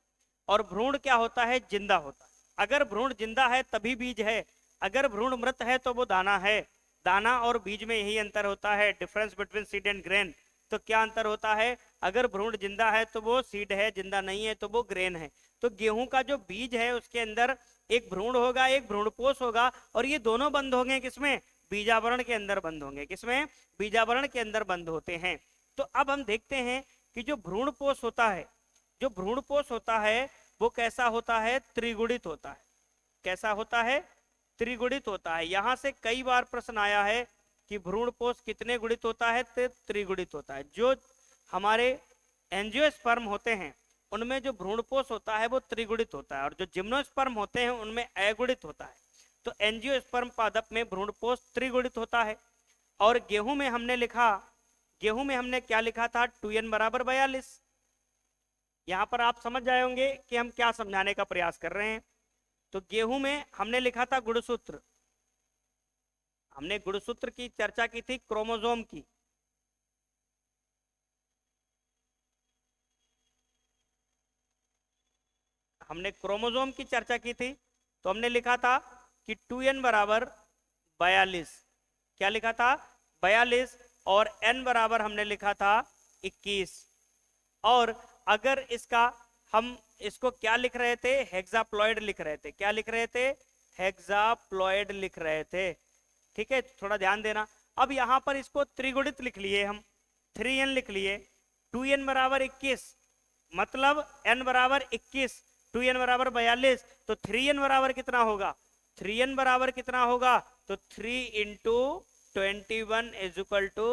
और भ्रूण क्या होता है? जिंदा होता है। अगर भ्रूण जिंदा है तभी बीज है, अगर भ्रूण मृत है तो वो दाना है। दाना और बीज में यही अंतर होता है, difference between seed and grain. तो क्या अंतर होता है? अगर भ्रूण जिंदा है तो वो सीड है, जिंदा नहीं है तो वो ग्रेन है। तो गेहूं का जो बीज है उसके अंदर एक भ्रूण होगा, एक भ्रूणपोष होगा, और ये दोनों बंद होंगे किसमें? बीजावरण के अंदर बंद होंगे। किसमें? बीजावरण के अंदर बंद होते हैं। तो अब हम देखते हैं कि जो भ्रूणपोष होता है, जो भ्रूणपोष होता है वो कैसा होता है? त्रिगुणित होता है। कैसा होता है? त्रिगुणित होता है। यहां से कई बार प्रश्न आया है कि भ्रूणपोष कितने गुणित होता है? त्रिगुणित होता है। जो हमारे एंजियोस्पर्म होते हैं उनमें जो भ्रूणपोष होता है वो त्रिगुणित होता है, और जो जिम्नोस्पर्म होते हैं उनमें अगुणित होता है। तो एंजियोस्पर्म पादप में भ्रूणपोष त्रिगुणित होता है। और गेहूं में हमने लिखा, गेहूं में हमने क्या लिखा था? 2n बराबर 42। यहां पर आप समझ जाए होंगे कि हम क्या समझाने का प्रयास कर रहे हैं। तो गेहूं में हमने लिखा था गुणसूत्र, हमने गुणसूत्र की चर्चा की थी, क्रोमोसोम की। हमने क्रोमोसोम की चर्चा की थी, तो हमने लिखा था कि 2n बराबर 42। क्या लिखा था? 42। और n बराबर हमने लिखा था 21। और अगर इसका हम इसको क्या लिख रहे थे? हेक्साप्लॉइड लिख रहे थे। क्या लिख रहे थे? हेक्साप्लॉइड लिख रहे थे। ठीक है, थोड़ा ध्यान देना। अब यहां पर इसको त्रिगुणित लिख लिए हम, 3n लिख लिए। 2n बराबर 21 मतलब n बराबर 21, 2n बराबर 42, तो 3n बराबर कितना होगा? 3n बराबर कितना होगा? तो 3 इंटू 21 इज इक्वल टू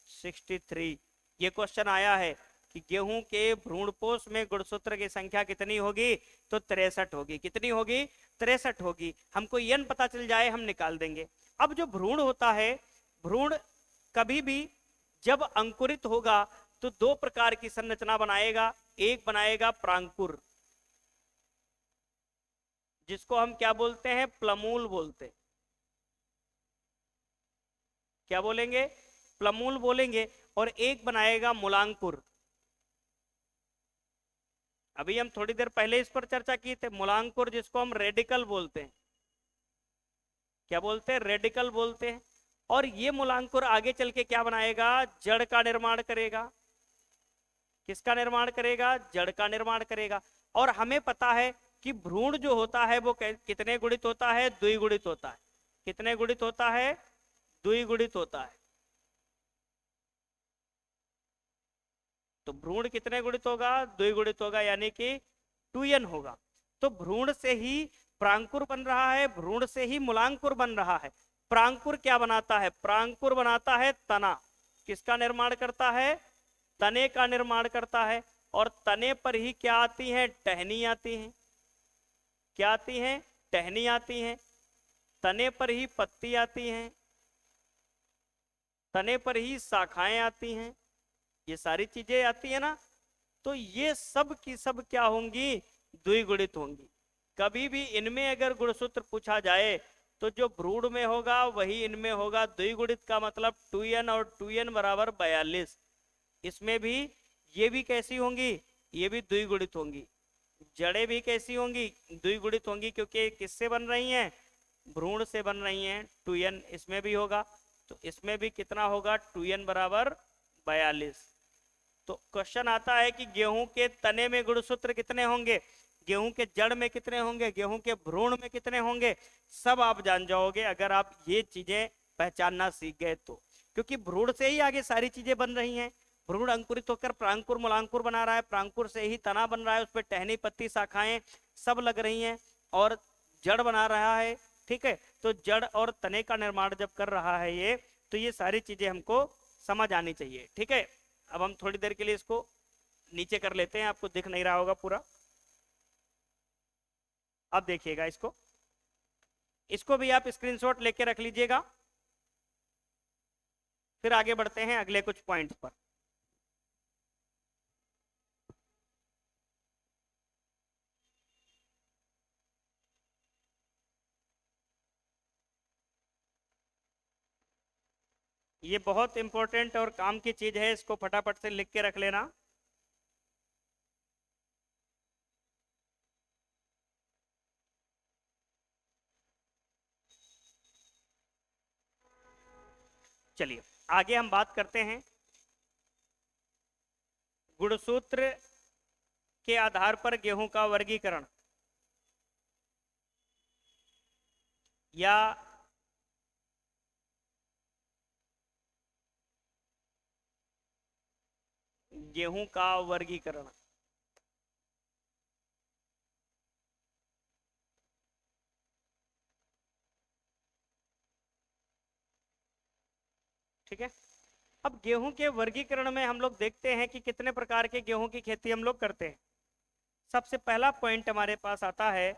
63। ये क्वेश्चन आया है कि गेहूं के भ्रूणपोष में गुणसूत्र की संख्या कितनी होगी? तो 63 होगी। कितनी होगी? 63 होगी। हमको n पता चल जाए हम निकाल देंगे। अब जो भ्रूण होता है, भ्रूण कभी भी जब अंकुरित होगा तो दो प्रकार की संरचना बनाएगा। एक बनाएगा प्रांकुर, जिसको हम क्या बोलते हैं? प्लमूल बोलते हैं। क्या बोलेंगे? प्लमूल बोलेंगे। और एक बनाएगा मूलांकुर। अभी हम थोड़ी देर पहले इस पर चर्चा की थे, मूलांकुर, जिसको हम रेडिकल बोलते हैं। क्या बोलते हैं? रेडिकल बोलते हैं। और ये मूलांकुर आगे चल के क्या बनाएगा? जड़ का निर्माण करेगा। किसका निर्माण करेगा? जड़ का निर्माण करेगा। और हमें पता है कि भ्रूण जो होता है वो कितने गुणित होता है? द्विगुणित होता है। कितने गुणित होता है? द्विगुणित होता है। तो भ्रूण कितने गुणित होगा? द्विगुणित होगा, यानी कि 2n होगा। तो भ्रूण से ही प्रांकुर बन रहा है, भ्रूण से ही मूलांकुर बन रहा है। प्रांकुर क्या बनाता है? प्रांकुर बनाता है तना। किसका निर्माण करता है? तने का निर्माण करता है। और तने पर ही क्या आती है? टहनी आती है। क्या आती है? टहनी आती है। तने पर ही पत्ती आती है, तने पर ही शाखाएं आती हैं। ये सारी चीजें आती है ना, तो ये सब की सब क्या होंगी? द्विगुणित होंगी। कभी भी इनमें अगर गुणसूत्र पूछा जाए तो जो भ्रूण में होगा वही इनमें होगा द्विगुणित, का मतलब 2n और 2n बराबर 42। इसमें भी ये भी कैसी होंगी, ये भी द्विगुणित होंगी। जड़ें भी कैसी होंगी, द्विगुणित होंगी, क्योंकि किससे बन रही हैं, भ्रूण से बन रही हैं। 2n इसमें भी होगा, तो इसमें भी कितना होगा, 2n बराबर 42। तो क्वेश्चन आता है कि गेहूं के तने में गुणसूत्र कितने होंगे, गेहूं के जड़ में कितने होंगे, गेहूं के भ्रूण में कितने होंगे, सब आप जान जाओगे अगर आप ये चीजें पहचानना सीख गए तो। क्योंकि भ्रूण से ही आगे सारी चीजें बन रही हैं। भ्रूण अंकुरित होकर प्रांकुर मूलांकुर बना रहा है, प्रांकुर से ही तना बन रहा है, उस पर टहनी पत्ती शाखाएं सब लग रही हैं, और जड़ बना रहा है। ठीक है, तो जड़ और तने का निर्माण जब कर रहा है ये, तो ये सारी चीजें हमको समझ आनी चाहिए। ठीक है, अब हम थोड़ी देर के लिए इसको नीचे कर लेते हैं, आपको दिख नहीं रहा होगा पूरा। अब देखिएगा इसको, इसको भी आप स्क्रीनशॉट लेके रख लीजिएगा, फिर आगे बढ़ते हैं अगले कुछ पॉइंट्स पर। ये बहुत इंपॉर्टेंट और काम की चीज है, इसको फटाफट से लिख के रख लेना। चलिए आगे हम बात करते हैं गुणसूत्र के आधार पर गेहूं का वर्गीकरण, या गेहूं का वर्गीकरण। ठीक है, अब गेहूं के वर्गीकरण में हम लोग देखते हैं कि कितने प्रकार के गेहूं की खेती हम लोग करते हैं। सबसे पहला पॉइंट हमारे पास आता है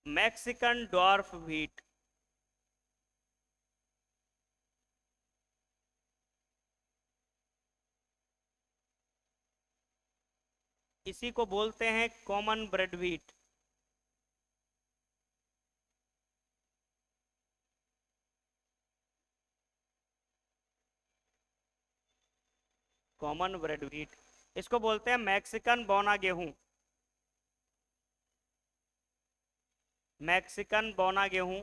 मैक्सिकन ड्वार्फ व्हीट। इसी को बोलते हैं common bread wheat. Common bread wheat, इसको बोलते हैं मैक्सिकन बौना गेहूं। मैक्सिकन बौना गेहूं,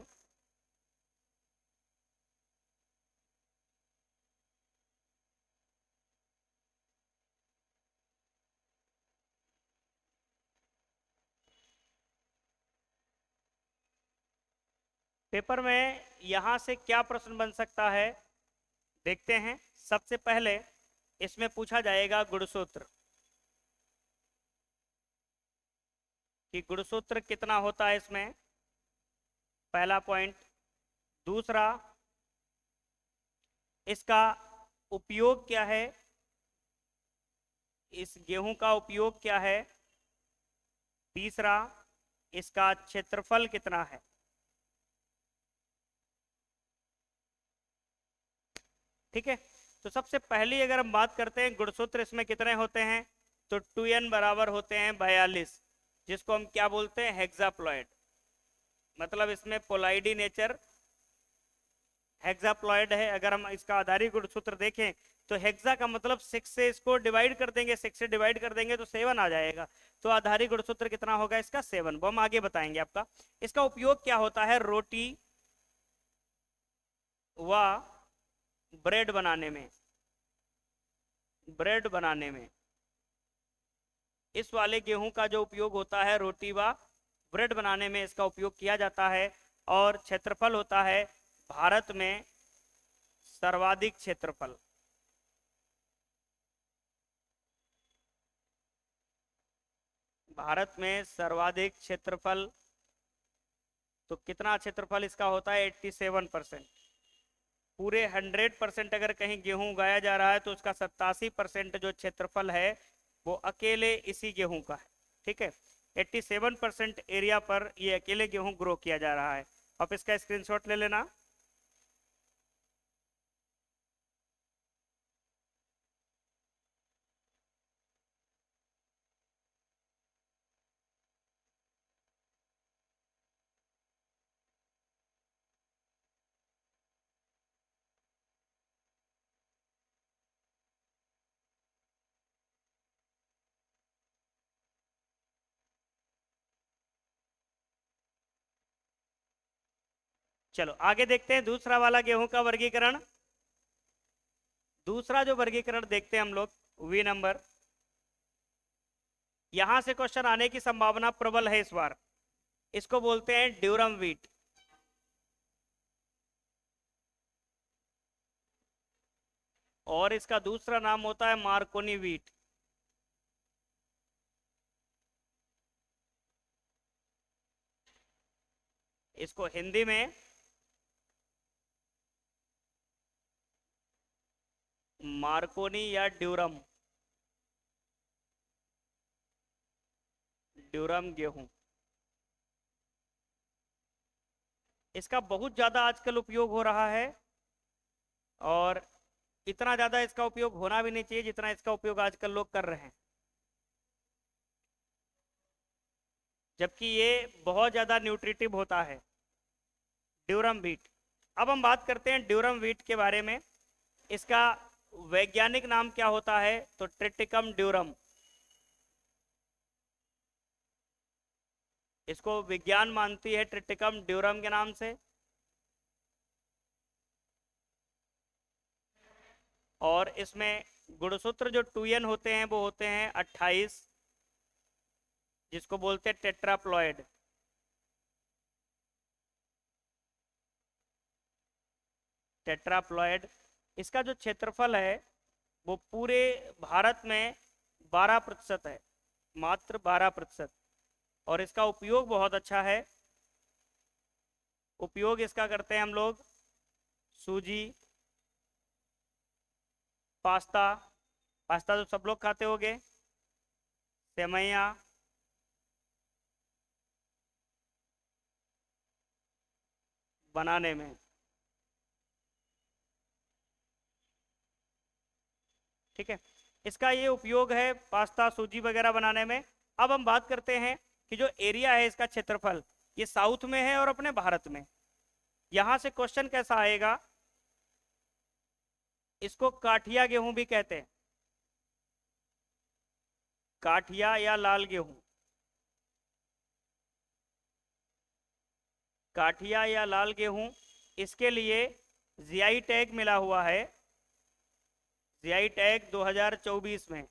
पेपर में यहां से क्या प्रश्न बन सकता है, देखते हैं। सबसे पहले इसमें पूछा जाएगा गुणसूत्र, कि गुणसूत्र कितना होता है इसमें, पहला पॉइंट। दूसरा, इसका उपयोग क्या है, इस गेहूं का उपयोग क्या है। तीसरा, इसका क्षेत्रफल कितना है। ठीक है, तो सबसे पहली अगर हम बात करते हैं गुणसूत्र इसमें कितने होते हैं, तो 2n बराबर होते हैं 42, जिसको हम क्या बोलते हैं, हेक्साप्लॉइड। मतलब इसमें पोलाइडी नेचर हेक्साप्लॉइड है। अगर हम इसका आधारी गुणसूत्र देखें तो हेक्सा का मतलब 6 से इसको डिवाइड कर देंगे, 6 से डिवाइड कर देंगे तो 7 आ जाएगा। तो आधारी गुणसूत्र कितना होगा इसका, 7। वो हम आगे बताएंगे आपका। इसका उपयोग क्या होता है, रोटी व ब्रेड बनाने में, ब्रेड बनाने में इस वाले गेहूं का जो उपयोग होता है रोटी व ब्रेड बनाने में इसका उपयोग किया जाता है। और क्षेत्रफल होता है भारत में सर्वाधिक क्षेत्रफल। भारत में सर्वाधिक क्षेत्रफल, तो कितना क्षेत्रफल इसका होता है, 87%। पूरे 100% अगर कहीं गेहूं उगाया जा रहा है तो उसका 87% जो क्षेत्रफल है वो अकेले इसी गेहूं का है। ठीक है, 87% एरिया पर ये अकेले गेहूं ग्रो किया जा रहा है। आप इसका स्क्रीनशॉट ले लेना। चलो आगे देखते हैं दूसरा वाला गेहूं का वर्गीकरण। दूसरा जो वर्गीकरण देखते हैं हम लोग वी नंबर, यहां से क्वेश्चन आने की संभावना प्रबल है इस बार। इसको बोलते हैं ड्यूरम व्हीट। और इसका दूसरा नाम होता है मार्कोनी व्हीट। इसको हिंदी में मार्कोनी या ड्यूरम, ड्यूरम गेहूं, इसका बहुत ज्यादा आजकल उपयोग हो रहा है। और इतना ज्यादा इसका उपयोग होना भी नहीं चाहिए जितना इसका उपयोग आजकल लोग कर रहे हैं, जबकि ये बहुत ज्यादा न्यूट्रिटिव होता है ड्यूरम व्हीट। अब हम बात करते हैं ड्यूरम व्हीट के बारे में। इसका वैज्ञानिक नाम क्या होता है, तो ट्रिटिकम ड्यूरम। इसको विज्ञान मानती है ट्रिटिकम ड्यूरम के नाम से। और इसमें गुणसूत्र जो 2n होते हैं वो होते हैं 28, जिसको बोलते हैं टेट्राप्लॉयड। टेट्राप्लॉयड। इसका जो क्षेत्रफल है वो पूरे भारत में 12% है, मात्र 12%। और इसका उपयोग बहुत अच्छा है। उपयोग इसका करते हैं हम लोग सूजी, पास्ता, पास्ता तो सब लोग खाते होंगे, सेवैयाँ, बनाने में। ठीक है, इसका ये उपयोग है पास्ता सूजी वगैरह बनाने में। अब हम बात करते हैं कि जो एरिया है इसका क्षेत्रफल, ये साउथ में है और अपने भारत में। यहां से क्वेश्चन कैसा आएगा, इसको काठिया गेहूं भी कहते हैं, काठिया या लाल गेहूं। काठिया या लाल गेहूं, इसके लिए जीआई टैग मिला हुआ है, जीआई टैग 2024 में।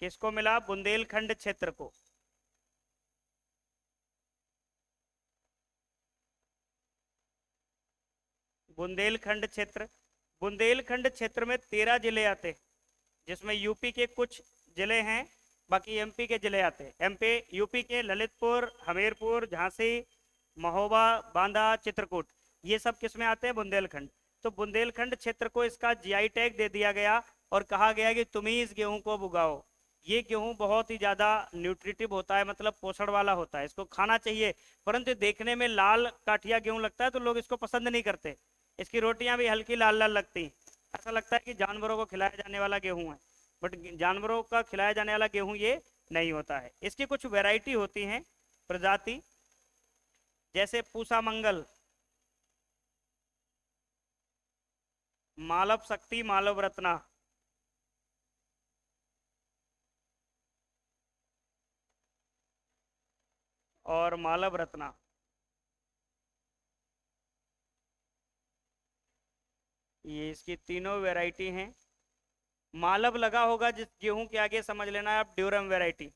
किसको मिला, बुंदेलखंड क्षेत्र को। बुंदेलखंड क्षेत्र, बुंदेलखंड क्षेत्र में 13 जिले आते हैं, जिसमें यूपी के कुछ जिले हैं, बाकी एमपी के जिले आते हैं। एमपी यूपी के ललितपुर, हमीरपुर, झांसी, महोबा, बांदा, चित्रकूट, ये सब किस में आते हैं, बुंदेलखंड। तो बुंदेलखंड क्षेत्र को इसका जीआई टैग दे दिया गया और कहा गया कि तुम ही इस गेहूं को उगाओ। ये गेहूं बहुत ही ज्यादा न्यूट्रिटिव होता है, मतलब पोषण वाला होता है, इसको खाना चाहिए। परंतु देखने में लाल काठिया गेहूं लगता है तो लोग इसको पसंद नहीं करते। इसकी रोटियां भी हल्की लाल लाल लगती हैं, ऐसा लगता है कि जानवरों को खिलाया जाने वाला गेहूं है, बट जानवरों का खिलाया जाने वाला गेहूं ये नहीं होता है। इसकी कुछ वैरायटी होती हैं, प्रजाति, जैसे पूसा मंगल, मालव शक्ति, मालव रत्ना। और मालव रत्ना, ये इसकी तीनों वैरायटी हैं। मालव लगा होगा जिस गेहूं के आगे, समझ लेना है आप ड्यूरम वैरायटी।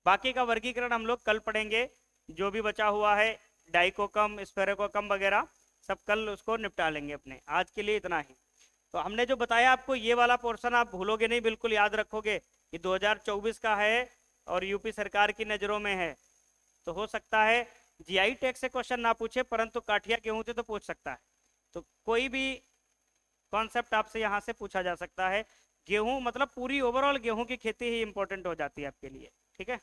बाकी का वर्गीकरण हम लोग कल पढ़ेंगे, जो भी बचा हुआ है डाइकोकम, स्फेरेकोकम वगैरह सब कल उसको निपटा लेंगे अपने। आज के लिए इतना ही। तो हमने जो बताया आपको, ये वाला पोर्शन आप भूलोगे नहीं, बिल्कुल याद रखोगे। ये 2024 का है और यूपी सरकार की नज़रों में है, तो हो सकता है जीआई टैग से क्वेश्चन ना पूछे, परंतु काठिया गेहूं से तो पूछ सकता है। तो कोई भी कॉन्सेप्ट आपसे यहाँ से पूछा जा सकता है। गेहूं मतलब पूरी ओवरऑल गेहूं की खेती ही इंपॉर्टेंट हो जाती है आपके लिए। ठीक है।